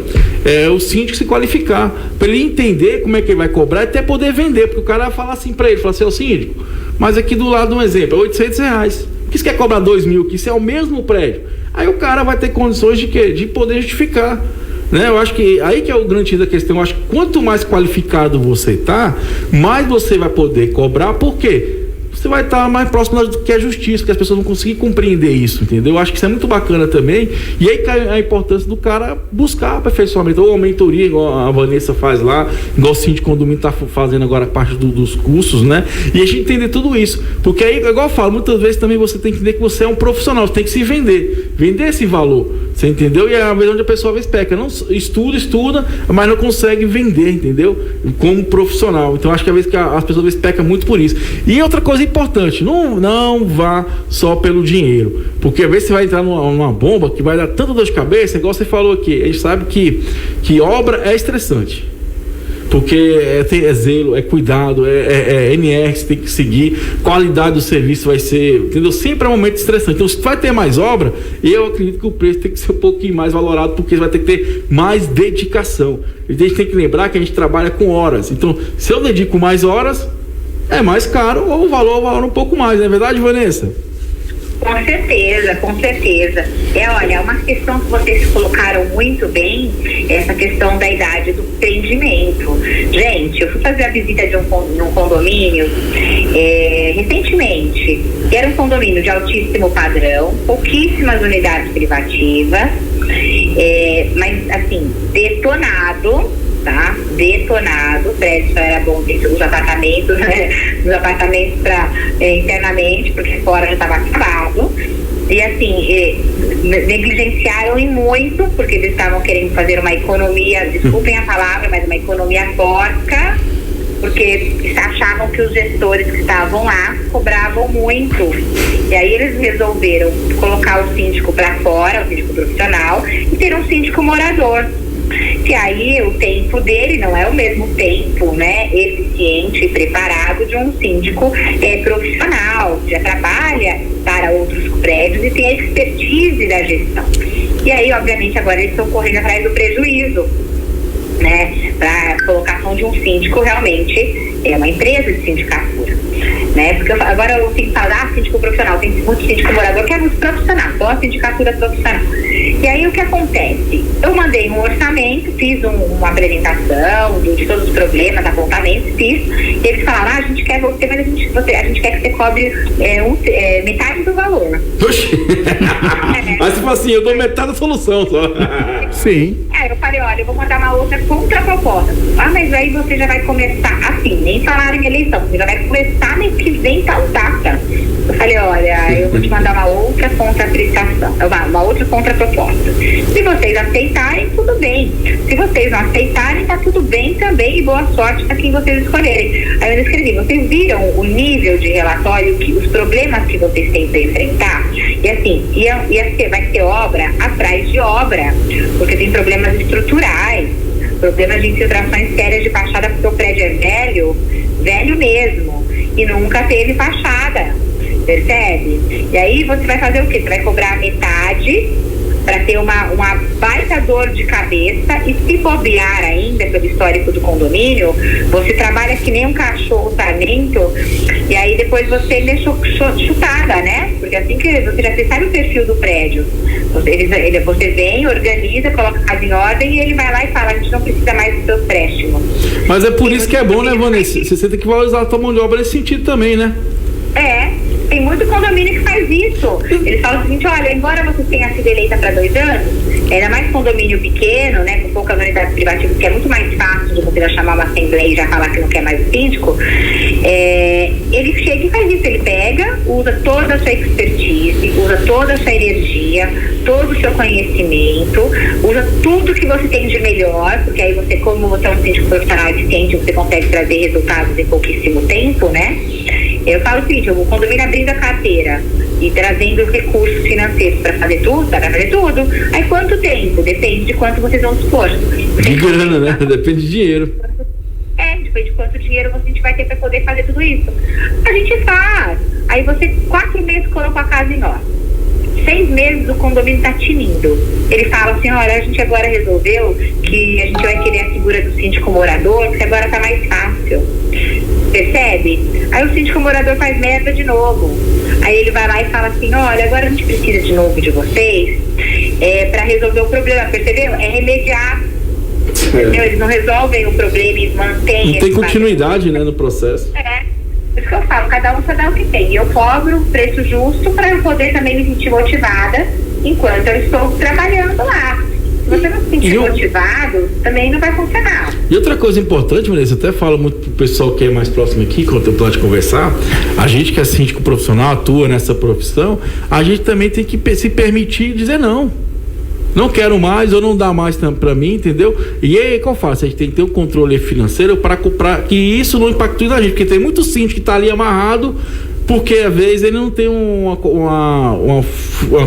o síndico se qualificar, para ele entender como é que ele vai cobrar e até poder vender, porque o cara vai falar assim para ele, fala assim, síndico, mas aqui do lado um exemplo, é R$800, por que você quer cobrar 2.000, que isso é o mesmo prédio? Aí o cara vai ter condições de quê? De poder justificar. Né? Eu acho que aí que é o grande da questão. Eu acho que quanto mais qualificado você tá, mais você vai poder cobrar. Por quê? Você vai estar mais próximo do que é justiça, porque as pessoas vão conseguir compreender isso, entendeu? Eu acho que isso é muito bacana também. E aí cai a importância do cara buscar aperfeiçoamento, ou uma mentoria, igual a Vanessa faz lá, igual o síndico condomínio está fazendo agora parte dos cursos, né? E a gente entender tudo isso. Porque aí, igual eu falo, muitas vezes também você tem que entender que você é um profissional, você tem que se vender esse valor. Você entendeu? E é a vez onde a pessoa às vezes peca, não estuda, mas não consegue vender, entendeu? Como profissional. Então acho que às vezes as pessoas às vezes pecam muito por isso. E outra coisa importante, não vá só pelo dinheiro, porque às vezes você vai entrar numa bomba que vai dar tanta dor de cabeça, igual você falou aqui. A gente sabe que obra é estressante. Porque é zelo, é cuidado, é NR que você tem que seguir, qualidade do serviço vai ser, entendeu? Sempre é um momento estressante. Então, se vai ter mais obra, eu acredito que o preço tem que ser um pouquinho mais valorado, porque vai ter que ter mais dedicação. A gente tem que lembrar que a gente trabalha com horas. Então, se eu dedico mais horas, é mais caro, ou o valor um pouco mais, não é verdade, Vanessa? Com certeza. Olha, é uma questão que vocês colocaram muito bem, essa questão da idade do empreendimento. Gente, eu fui fazer a visita de um condomínio recentemente, que era um condomínio de altíssimo padrão, pouquíssimas unidades privativas, mas assim, detonado, tá? Detonado, o prédio só era bom dentro dos apartamentos, né? Dos apartamentos internamente, porque fora já estava acabado. E assim, negligenciaram e muito, porque eles estavam querendo fazer uma economia, desculpem a palavra, mas uma economia porca, porque achavam que os gestores que estavam lá cobravam muito. E aí eles resolveram colocar o síndico para fora, o síndico profissional, e ter um síndico morador. que aí o tempo dele não é o mesmo tempo, né, eficiente e preparado de um síndico profissional, que já trabalha para outros prédios e tem a expertise da gestão. E aí, obviamente, agora eles estão correndo atrás do prejuízo, né, para a colocação de um síndico realmente é uma empresa de sindicatura, né, porque agora eu tenho que falar síndico profissional, tem muito síndico morador que é muito profissional, só a sindicatura profissional. E aí o que acontece? Eu mandei um orçamento, fiz uma apresentação de todos os problemas, apontamentos, fiz, e eles falaram, a gente quer você, mas a gente quer que você cobre metade do valor. Oxi. Mas tipo assim, eu dou metade da solução só. Sim. Eu falei, olha, eu vou mandar uma outra contraproposta. Mas aí você já vai começar assim, nem falaram em eleição, você já vai começar mês que vem tal data. Eu falei, olha, eu vou te mandar uma outra contraprestação, uma outra contraproposta. Se vocês aceitarem, tudo bem. Se vocês não aceitarem, tá tudo bem também, e boa sorte para quem vocês escolherem. Aí eu escrevi, vocês viram o nível de relatório, os problemas que vocês têm para enfrentar? E assim, vai ser obra atrás de obra, porque tem problemas estruturais, problemas de infiltrações sérias de fachada, porque o prédio é velho mesmo, e nunca teve fachada, percebe? E aí você vai fazer o quê? Você vai cobrar a metade para ter uma baita dor de cabeça, e se bobear ainda pelo histórico do condomínio, você trabalha que nem um cachorro sarmento, e aí depois você deixa chutada, né? Porque assim que você sabe o perfil do prédio, você vem, organiza, coloca a casa em ordem, e ele vai lá e fala, a gente não precisa mais dos seus préstimos. Mas é por isso que é bom, né, Vanessa? Você tem que valorizar a tua mão de obra nesse sentido também, né? Tem muito condomínio que faz isso. Eles falam o seguinte, olha, embora você tenha sido eleita para 2 anos, ainda mais condomínio pequeno, né, com poucas unidades privativas, que é muito mais fácil de você já chamar uma assembleia e já falar que não quer mais o síndico, ele chega e faz isso, ele pega, usa toda a sua expertise, usa toda a sua energia, todo o seu conhecimento, usa tudo que você tem de melhor, porque aí você, como você é um síndico profissional eficiente, você consegue trazer resultados em pouquíssimo tempo, né? Eu falo o seguinte, o condomínio abrindo a carteira e trazendo recursos financeiros para fazer tudo, dá para fazer tudo. Aí quanto tempo? Depende de quanto vocês vão dispor. De grana, né? Depende de dinheiro. Depende de quanto dinheiro a gente vai ter para poder fazer tudo isso. A gente faz. Aí você, 4 meses, colocou a casa em ordem. 6 meses o condomínio tá tinindo. Ele fala assim, olha, a gente agora resolveu que a gente vai querer a figura do síndico morador, porque agora tá mais fácil. Percebe? Aí o síndico morador faz merda de novo. Aí ele vai lá e fala assim, olha, agora a gente precisa de novo de vocês para resolver o problema, percebeu? É remediar. Entendeu? Eles não resolvem o problema e mantêm. Não tem continuidade, né, no processo. Por isso que eu falo, cada um só dá o que tem. E eu cobro preço justo para eu poder também me sentir motivada enquanto eu estou trabalhando lá. Se você não se sentir motivado, também não vai funcionar. E outra coisa importante, Vanessa, eu até falo muito pro pessoal que é mais próximo aqui, quando eu tô de conversar, a gente que é síndico profissional, atua nessa profissão, a gente também tem que se permitir dizer não. Não quero mais, ou não dá mais para mim, entendeu? E aí, o que eu faço? A gente tem que ter um controle financeiro para que isso não impacte na gente, porque tem muito síndico que tá ali amarrado, porque às vezes ele não tem uma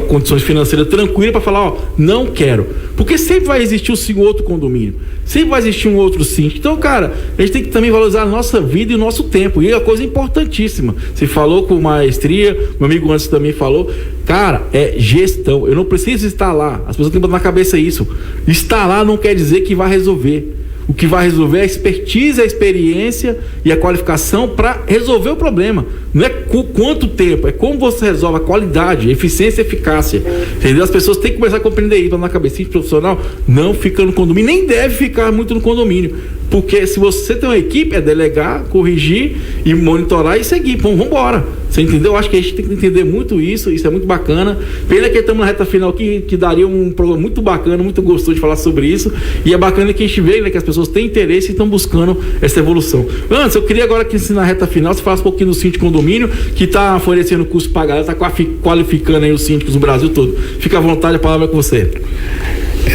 condições financeiras tranquila para falar, ó, não quero, porque sempre vai existir um outro condomínio, sempre vai existir um outro síndico. Então, cara, a gente tem que também valorizar a nossa vida e o nosso tempo, e é uma coisa importantíssima. Você falou com maestria, meu amigo antes também falou, cara, é gestão. Eu não preciso estar lá, as pessoas têm que botar na cabeça isso. Estar lá não quer dizer que vai resolver. O que vai resolver é a expertise, a experiência e a qualificação para resolver o problema. Não é quanto tempo, é como você resolve, a qualidade, a eficiência e eficácia. Entendeu? As pessoas têm que começar a compreender isso na cabecinha de profissional, não fica no condomínio, nem deve ficar muito no condomínio. Porque se você tem uma equipe, é delegar, corrigir e monitorar e seguir. Vamos embora. Você entendeu? Eu acho que a gente tem que entender muito isso é muito bacana. Pena que estamos na reta final aqui, que daria um programa muito bacana, muito gostoso de falar sobre isso. E é bacana que a gente vê, né, que as pessoas têm interesse e estão buscando essa evolução. Antes, eu queria agora que na reta final você falasse um pouquinho do síndico condomínio, que está oferecendo curso para a galera, está qualificando aí os síndicos do Brasil todo. Fica à vontade, a palavra é com você.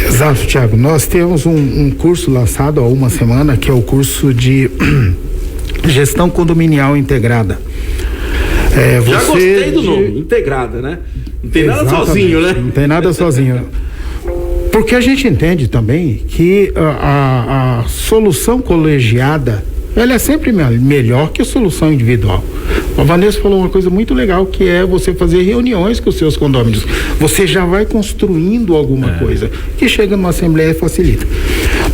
Exato, Thiago. Nós temos um curso lançado há uma semana, que é o curso de gestão condominial integrada. Já gostei do nome, integrada, né? Não tem nada sozinho, né? Não tem nada sozinho. Porque a gente entende também que a solução colegiada, ela é sempre melhor que a solução individual. A Vanessa falou uma coisa muito legal, que é você fazer reuniões com os seus condôminos. Você já vai construindo alguma coisa, que chega numa assembleia e facilita.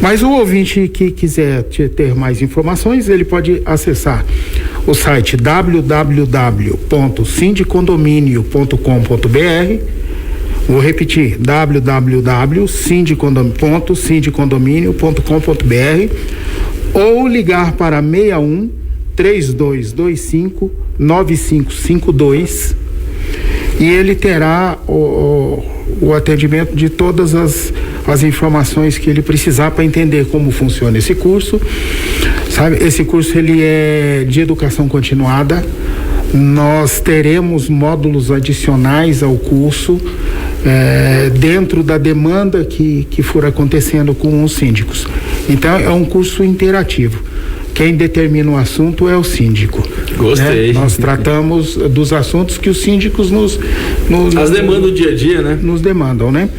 Mas o ouvinte que quiser ter mais informações, ele pode acessar o site www.sindicondomínio.com.br. Vou repetir, www.sindicondomínio.com.br, ou ligar para 61 3225 9552, e ele terá o atendimento de todas as informações que ele precisar para entender como funciona esse curso. Sabe, esse curso ele é de educação continuada. Nós teremos módulos adicionais ao curso, dentro da demanda que for acontecendo com os síndicos. Então é um curso interativo. Quem determina o assunto é o síndico. Gostei. Né? Nós tratamos dos assuntos que os síndicos as demandas do dia a dia, né? Nos demandam, né?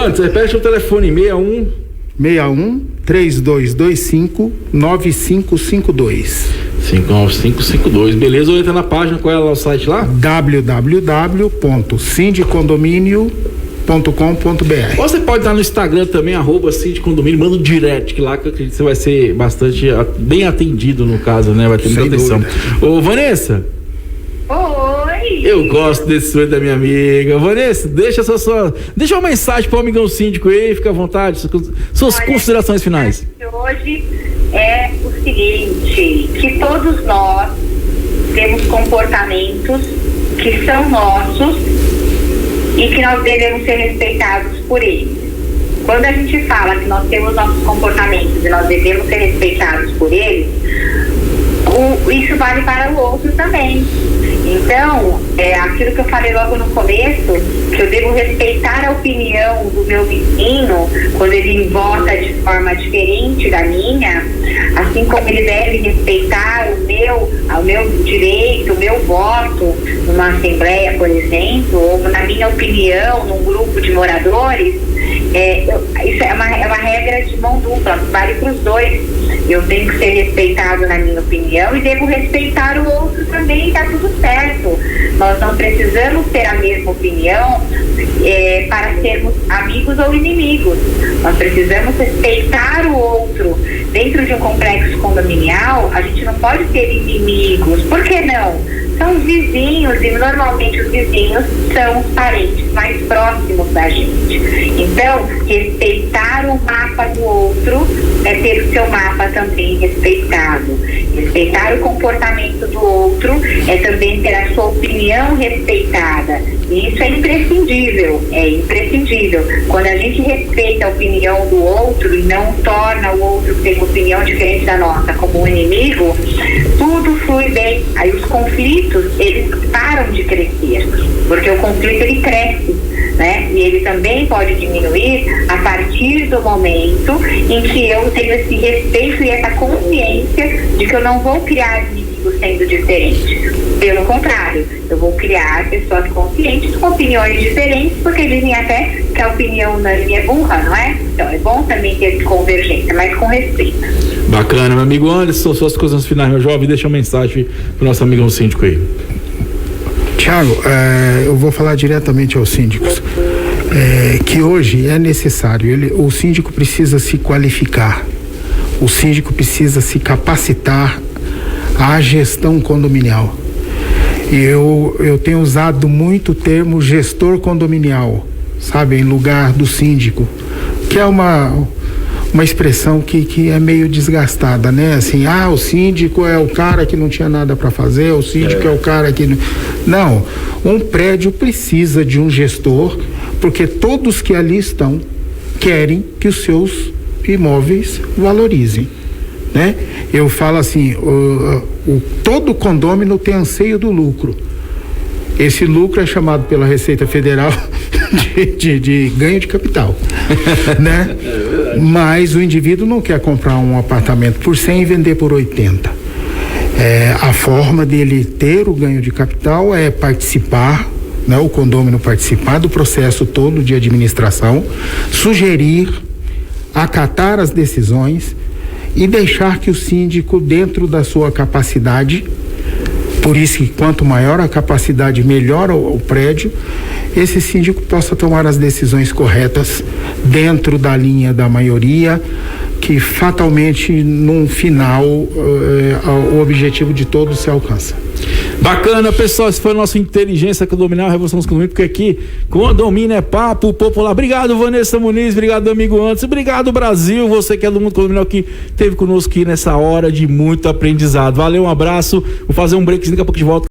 Antes, repete o telefone: 61 3225 9552. 59552, beleza? Ou entra na página, qual é lá o site lá? www.sindicondomínio.com.br. Ou você pode estar no Instagram também, @sindicondomínio, manda um direct lá, que eu acredito que você vai ser bastante bem atendido no caso, né? Vai ter muita atenção. Ô, Vanessa. Oi! Eu gosto desse sonho da minha amiga. Vanessa, deixa uma mensagem pro amigão síndico aí, fica à vontade, suas considerações finais. Hoje é o seguinte, que todos nós temos comportamentos que são nossos e que nós devemos ser respeitados por eles. Quando a gente fala que nós temos nossos comportamentos e nós devemos ser respeitados por eles, isso vale para o outro também. Então, aquilo que eu falei logo no começo, que eu devo respeitar a opinião do meu vizinho quando ele vota de forma diferente da minha, assim como ele deve respeitar o meu direito, o meu voto numa assembleia, por exemplo, ou na minha opinião, num grupo de moradores. Isso é uma regra de mão dupla, vale para os dois. Eu tenho que ser respeitado na minha opinião e devo respeitar o outro também, e tá tudo certo. Nós não precisamos ter a mesma opinião para sermos amigos ou inimigos. Nós precisamos respeitar o outro. Dentro de um complexo condominial, a gente não pode ter inimigos. Por que não? São os vizinhos, e normalmente os vizinhos são os parentes mais próximos da gente. Então, respeitar o mapa do outro é ter o seu mapa também respeitado. Respeitar o comportamento do outro é também ter a sua opinião respeitada. E isso é imprescindível, Quando a gente respeita a opinião do outro e não torna o outro que tem uma opinião diferente da nossa como um inimigo, tudo flui bem. Aí os conflitos, eles param de crescer, porque o conflito ele cresce, né? E ele também pode diminuir a partir do momento em que eu tenho esse respeito e essa consciência de que eu não vou criar inimigos sendo diferentes. Pelo contrário, eu vou criar pessoas conscientes com opiniões diferentes, porque dizem até que a opinião unânime é burra, não é? Então é bom também ter convergência, mas com respeito. Bacana, meu amigo Anderson, suas coisas finais, meu jovem, deixa uma mensagem pro nosso amigão síndico aí. Tiago, eu vou falar diretamente aos síndicos, que hoje é necessário, o síndico precisa se qualificar, o síndico precisa se capacitar à gestão condominial. Eu tenho usado muito o termo gestor condominial, sabe, em lugar do síndico, que é uma expressão que é meio desgastada, né? Assim, o síndico é o cara que não tinha nada para fazer, o síndico é o cara que... Não, um prédio precisa de um gestor, porque todos que ali estão querem que os seus imóveis valorizem, né? Eu falo assim, todo condomínio tem anseio do lucro. Esse lucro é chamado pela Receita Federal de ganho de capital, né? Mas o indivíduo não quer comprar um apartamento por 100 e vender por 80. A forma dele ter o ganho de capital é participar né, o condômino participar do processo todo de administração, sugerir, acatar as decisões e deixar que o síndico, dentro da sua capacidade, por isso que quanto maior a capacidade, melhor o prédio, esse síndico possa tomar as decisões corretas dentro da linha da maioria, que fatalmente, num final, o objetivo de todos se alcança. Bacana, pessoal, esse foi o nosso Inteligência Condominial, Revolução dos Condomínios, porque aqui condomínio é papo popular. Obrigado, Vanessa Muniz, obrigado, amigo Anderson, obrigado, Brasil, você que é do mundo condominial que esteve conosco aqui nessa hora de muito aprendizado. Valeu, um abraço, vou fazer um breakzinho, daqui a pouco de volta.